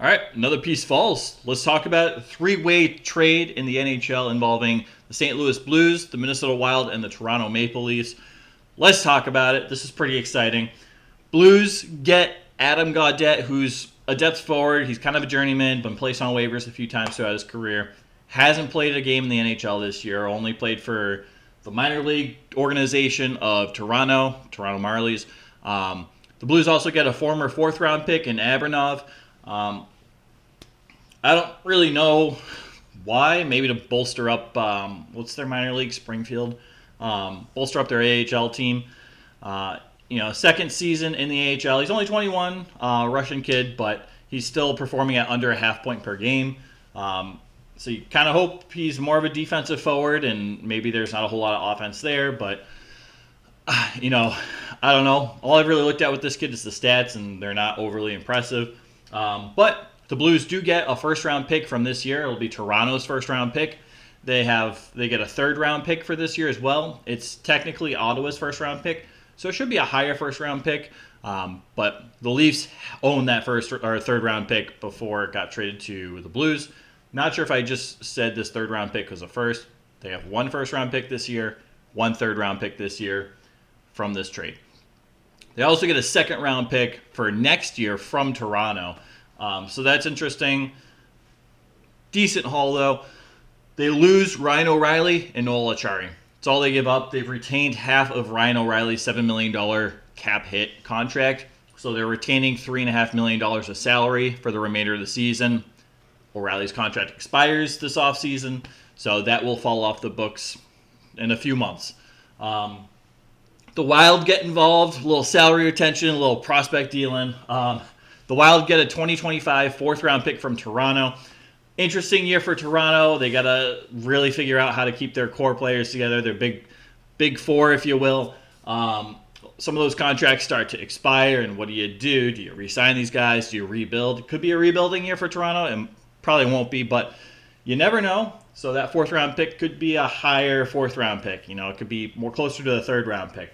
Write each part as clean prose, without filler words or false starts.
All right, another piece falls. Let's talk about a three-way trade in the NHL involving the St. Louis Blues, the Minnesota Wild, and the Toronto Maple Leafs. Let's talk about it. This is pretty exciting. Blues get Adam Gaudette, who's a depth forward. He's kind of a journeyman, been placed on waivers a few times throughout his career. Hasn't played a game in the NHL this year. Only played for the minor league organization of Toronto Marlies. The Blues also get a former fourth-round pick in Abernov. I don't really know why. Maybe to bolster up, what's their minor league? Springfield. Bolster up their AHL team. Second season in the AHL. He's only 21, Russian kid, but he's still performing at under a half point per game. So you kind of hope he's more of a defensive forward, and maybe there's not a whole lot of offense there, but I don't know. All I've really looked at with this kid is the stats, and they're not overly impressive. But the Blues do get a first-round pick from this year. It'll be Toronto's first-round pick. They get a third-round pick for this year as well. It's technically Ottawa's first-round pick, so it should be a higher first-round pick. But the Leafs owned that first or third-round pick before it got traded to the Blues. Not sure if I just said this third-round pick was a first. They have one first-round pick this year, one third-round pick this year from this trade. They also get a second-round pick for next year from Toronto. So that's interesting. Decent haul, though. They lose Ryan O'Reilly and Noel Acciari. That's all they give up. They've retained half of Ryan O'Reilly's $7 million cap hit contract. So they're retaining $3.5 million of salary for the remainder of the season. O'Reilly's contract expires this offseason, so that will fall off the books in a few months. The Wild get involved, a little salary retention, a little prospect dealing. The Wild get a 2025 fourth-round pick from Toronto. Interesting year for Toronto. They got to really figure out how to keep their core players together, their big four, if you will. Some of those contracts start to expire, and what do you do? Do you re-sign these guys? Do you rebuild? It could be a rebuilding year for Toronto, and probably won't be, but you never know. So that fourth-round pick could be a higher fourth-round pick. It could be more closer to the third-round pick.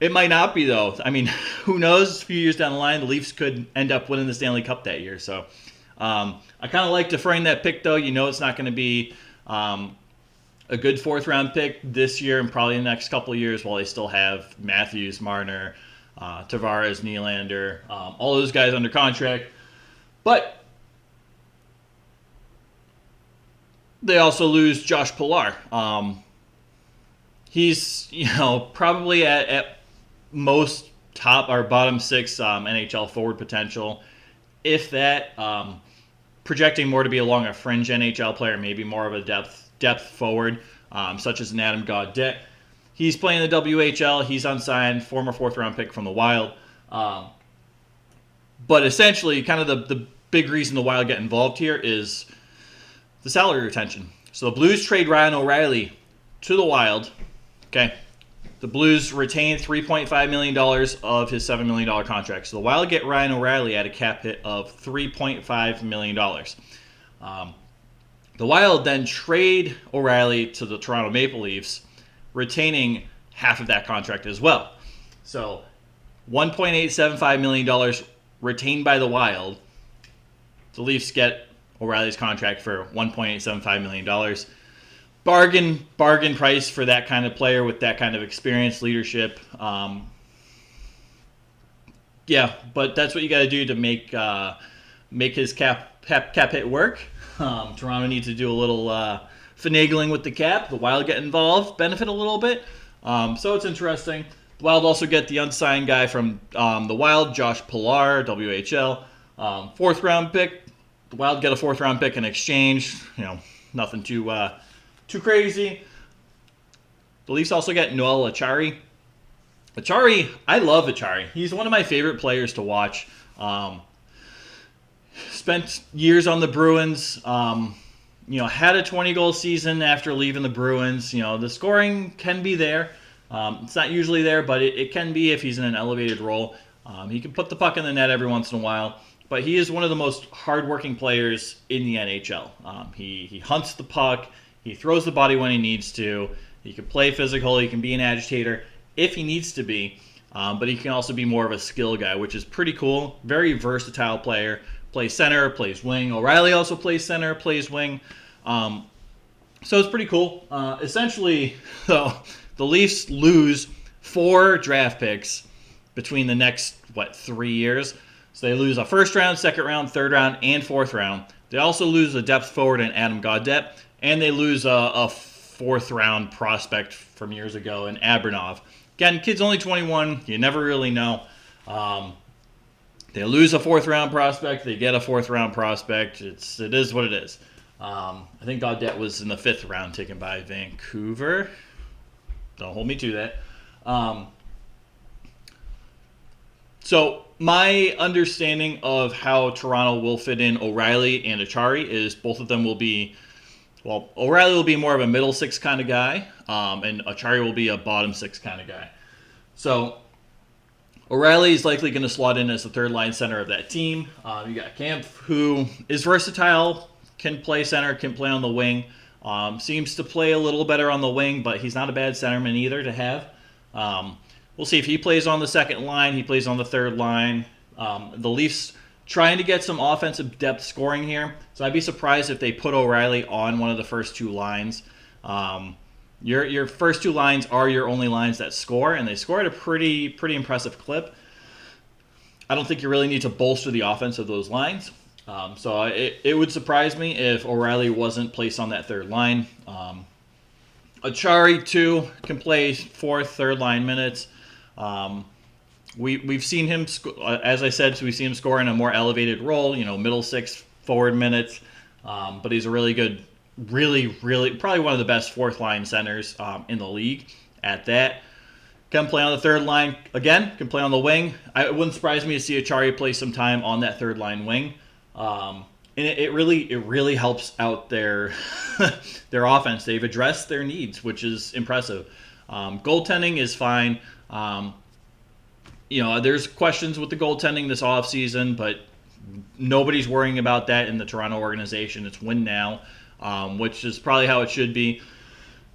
It might not be, though. I mean, who knows? A few years down the line, the Leafs could end up winning the Stanley Cup that year. So I kind of like deferring that pick, though. It's not going to be a good fourth-round pick this year and probably in the next couple of years while they still have Matthews, Marner, Tavares, Nylander, all those guys under contract. But they also lose Josh Pilar. He's, probably at most top or bottom six NHL forward potential. If that, projecting more to be along a fringe NHL player, maybe more of a depth forward, such as an Adam Gaudette. He's playing the WHL. He's unsigned, former fourth-round pick from the Wild. But essentially, kind of the big reason the Wild get involved here is the salary retention. So the Blues trade Ryan O'Reilly to the Wild. Okay. The Blues retain $3.5 million of his $7 million contract. So the Wild get Ryan O'Reilly at a cap hit of $3.5 million. The Wild then trade O'Reilly to the Toronto Maple Leafs, retaining half of that contract as well. So $1.875 million retained by the Wild. The Leafs get O'Reilly's contract for $1.875 million. Bargain price for that kind of player with that kind of experience, leadership. But that's what you got to do to make his cap hit work. Toronto needs to do a little finagling with the cap. The Wild get involved, benefit a little bit. So it's interesting. The Wild also get the unsigned guy from the Wild, Josh Pilar, WHL, fourth round pick. The Wild get a fourth round pick in exchange. Nothing too crazy. The Leafs also get Noel Acciari. I love Acciari. He's one of my favorite players to watch. Spent years on the Bruins. Had a 20-goal season after leaving the Bruins. The scoring can be there. It's not usually there, but it can be if he's in an elevated role. He can put the puck in the net every once in a while. But he is one of the most hardworking players in the NHL. He hunts the puck. He throws the body when he needs to. He can play physical. He can be an agitator if he needs to be. But he can also be more of a skill guy, which is pretty cool. Very versatile player. plays center, plays wing. O'Reilly also plays center, plays wing. So it's pretty cool. Essentially, though, the Leafs lose 4 draft picks between the next, 3 years. So they lose a first round, second round, third round, and fourth round. They also lose a depth forward in Adam Gaudette, and they lose a fourth round prospect from years ago in Abernov. Again, kid's only 21. You never really know. They lose a fourth round prospect. They get a fourth round prospect. It is what it is. I think Gaudette was in the 5th round, taken by Vancouver. Don't hold me to that. So my understanding of how Toronto will fit in O'Reilly and Acciari is both of them will be, O'Reilly will be more of a middle 6 kind of guy, and Acciari will be a bottom 6 kind of guy. So O'Reilly is likely going to slot in as the third line center of that team. You got Kampf, who is versatile, can play center, can play on the wing. Seems to play a little better on the wing, but he's not a bad centerman either to have. We'll see if he plays on the second line. He plays on the third line. The Leafs trying to get some offensive depth scoring here. So I'd be surprised if they put O'Reilly on one of the first 2 lines. Your first 2 lines are your only lines that score, and they score at a pretty impressive clip. I don't think you really need to bolster the offense of those lines. So it would surprise me if O'Reilly wasn't placed on that third line. Acciari, too, can play fourth, third line minutes. We've seen him, as I said, so we've seen him score in a more elevated role, middle 6 forward minutes. But he's a really good, really, probably one of the best fourth line centers in the league at that. Can play on the third line again, can play on the wing. It wouldn't surprise me to see Acciari play some time on that third line wing. And it really helps out their their offense. They've addressed their needs, which is impressive. Goaltending is fine. There's questions with the goaltending this offseason, but nobody's worrying about that in the Toronto organization. It's win now, which is probably how it should be.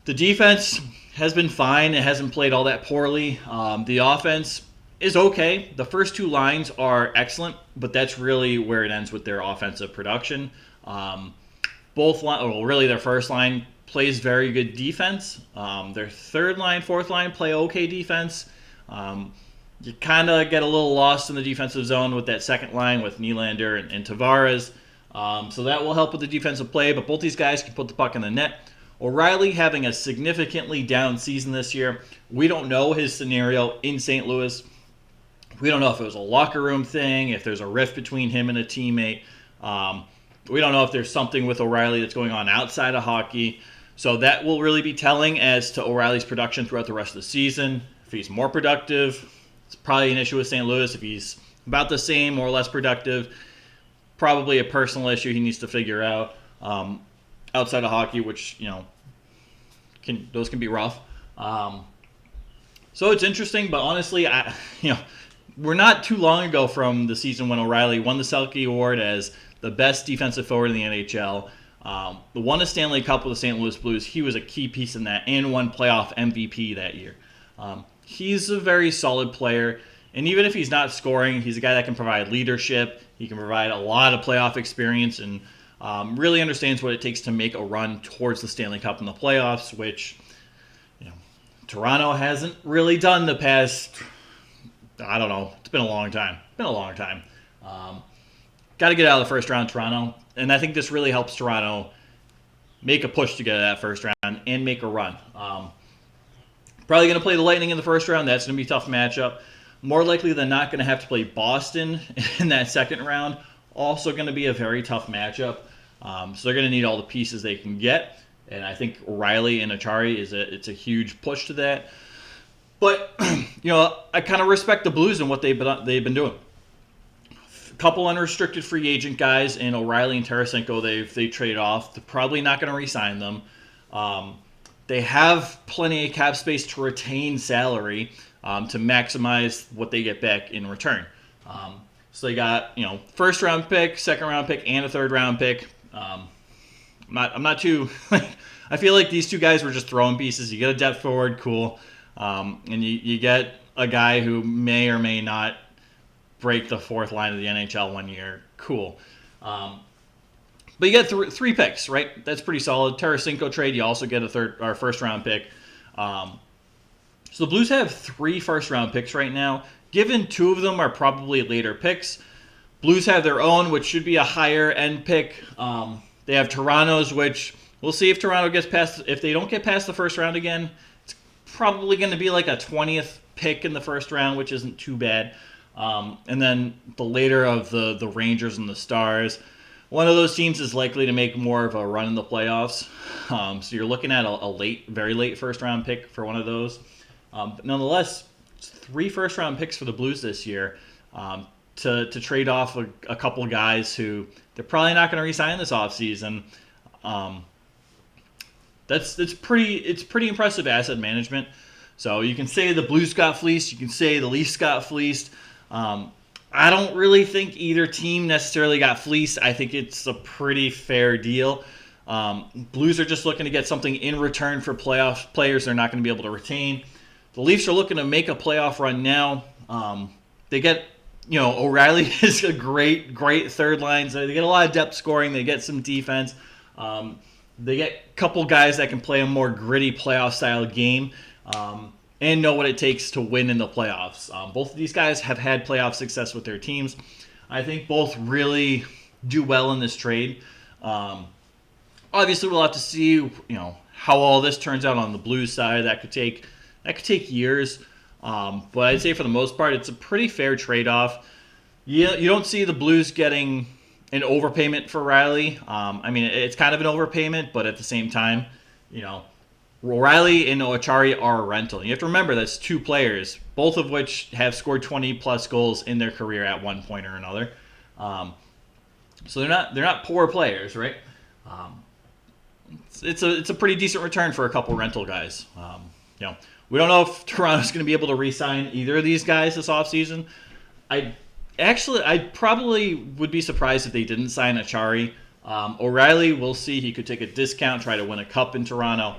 The defense has been fine. It hasn't played all that poorly. The offense is okay. The first 2 lines are excellent, but that's really where it ends with their offensive production. Their first line plays very good defense. Their third line, fourth line play okay defense. You kind of get a little lost in the defensive zone with that second line with Nylander and Tavares. So that will help with the defensive play, but both these guys can put the puck in the net. O'Reilly having a significantly down season this year. We don't know his scenario in St. Louis. We don't know if it was a locker room thing, if there's a rift between him and a teammate. We don't know if there's something with O'Reilly that's going on outside of hockey. So that will really be telling as to O'Reilly's production throughout the rest of the season. If he's more productive, it's probably an issue with St. Louis. If he's about the same or less productive, probably a personal issue he needs to figure out outside of hockey, which, those can be rough. So it's interesting, but honestly, we're not too long ago from the season when O'Reilly won the Selke Award as the best defensive forward in the NHL. Won a Stanley Cup with the St. Louis Blues. He was a key piece in that and won playoff MVP that year. He's a very solid player, and even if he's not scoring, he's a guy that can provide leadership. He can provide a lot of playoff experience and really understands what it takes to make a run towards the Stanley Cup in the playoffs, which Toronto hasn't really done the past, I don't know, it's been a long time. Got to get out of the first round, Toronto. And I think this really helps Toronto make a push to get out of that first round and make a run. Probably going to play the Lightning in the first round. That's going to be a tough matchup. More likely than not going to have to play Boston in that second round. Also going to be a very tough matchup. So they're going to need all the pieces they can get. And I think O'Reilly and Acciari it's a huge push to that. But, I kind of respect the Blues and what they've been doing. A couple unrestricted free agent guys in O'Reilly and Tarasenko they trade off. They're probably not going to re-sign them. They have plenty of cap space to retain salary to maximize what they get back in return. So they got, first round pick, second round pick, and a third round pick. I'm not too. I feel like these 2 guys were just throwing pieces. You get a depth forward, cool. And you get a guy who may or may not break the fourth line of the NHL one year. Cool. But you get three picks, right? That's pretty solid. Tarasenko trade, you also get a first round pick. So the Blues have 3 first round picks right now. Given 2 of them are probably later picks, Blues have their own, which should be a higher end pick. They have Toronto's, which we'll see if Toronto gets past. If they don't get past the first round again, it's probably going to be like a 20th pick in the first round, which isn't too bad. And then the later of the Rangers and the Stars. One of those teams is likely to make more of a run in the playoffs. So you're looking at a very late first round pick for one of those. But nonetheless, 3 first round picks for the Blues this year to trade off a couple of guys who they're probably not going to re-sign this offseason. It's pretty impressive asset management. So you can say the Blues got fleeced. You can say the Leafs got fleeced. I don't really think either team necessarily got fleeced. I think it's a pretty fair deal. Blues are just looking to get something in return for playoff players they're not going to be able to retain. The Leafs are looking to make a playoff run now. They get, O'Reilly is a great third line. So they get a lot of depth scoring. They get some defense. They get a couple guys that can play a more gritty playoff style game. And know what it takes to win in the playoffs. Both of these guys have had playoff success with their teams. I think both really do well in this trade. Obviously, we'll have to see, how all this turns out on the Blues side. That could take years. But I'd say for the most part, it's a pretty fair trade-off. You don't see the Blues getting an overpayment for Riley. It's kind of an overpayment, but at the same time, O'Reilly and Acciari are a rental. You have to remember that's 2 players, both of which have scored 20-plus goals in their career at one point or another. So they're not poor players, right? It's a pretty decent return for a couple rental guys. We don't know if Toronto's going to be able to re-sign either of these guys this offseason. I probably would be surprised if they didn't sign Acciari. O'Reilly, we'll see. He could take a discount, try to win a cup in Toronto.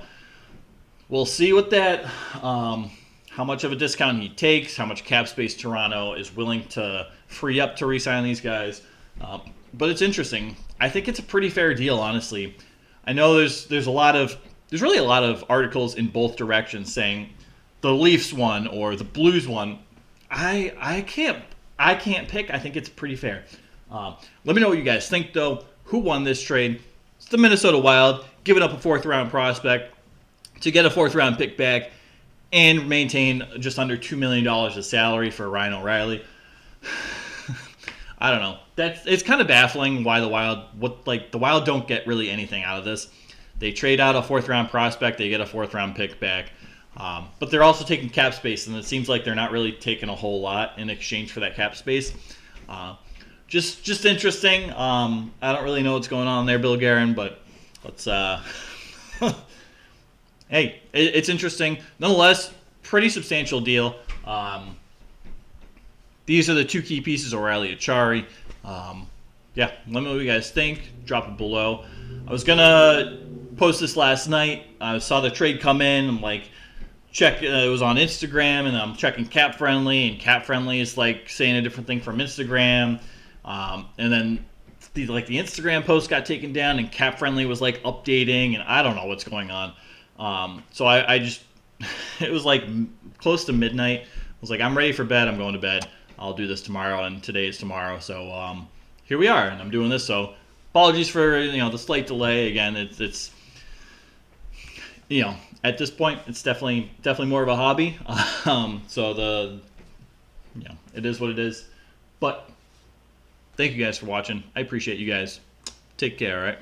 We'll see with that, how much of a discount he takes, how much cap space Toronto is willing to free up to re-sign these guys. But it's interesting. I think it's a pretty fair deal, honestly. I know there's really a lot of articles in both directions saying the Leafs won or the Blues won. I can't pick. I think it's pretty fair. Let me know what you guys think, though. Who won this trade? It's the Minnesota Wild, giving up a 4th-round prospect to get a 4th-round pick back and maintain just under $2 million of salary for Ryan O'Reilly. I don't know. It's kind of baffling why the Wild don't get really anything out of this. They trade out a 4th-round prospect, they get a 4th-round pick back, but they're also taking cap space, and it seems like they're not really taking a whole lot in exchange for that cap space. Just interesting. I don't really know what's going on there, Bill Guerin, but let's. Hey, it's interesting. Nonetheless, pretty substantial deal. These are the 2 key pieces, O'Reilly, Acciari. Let me know what you guys think. Drop it below. I was going to post this last night. I saw the trade come in. I'm like, it was on Instagram, and I'm checking Cap Friendly, and Cap Friendly is like saying a different thing from Instagram. And then the Instagram post got taken down, and Cap Friendly was like updating, and I don't know what's going on. So I just, it was like close to midnight. I was like, I'm ready for bed. I'm going to bed. I'll do this tomorrow, and today is tomorrow. So here we are, and I'm doing this. So apologies for the slight delay. Again, it's at this point it's definitely more of a hobby. So it is what it is. But thank you guys for watching. I appreciate you guys. Take care. All right.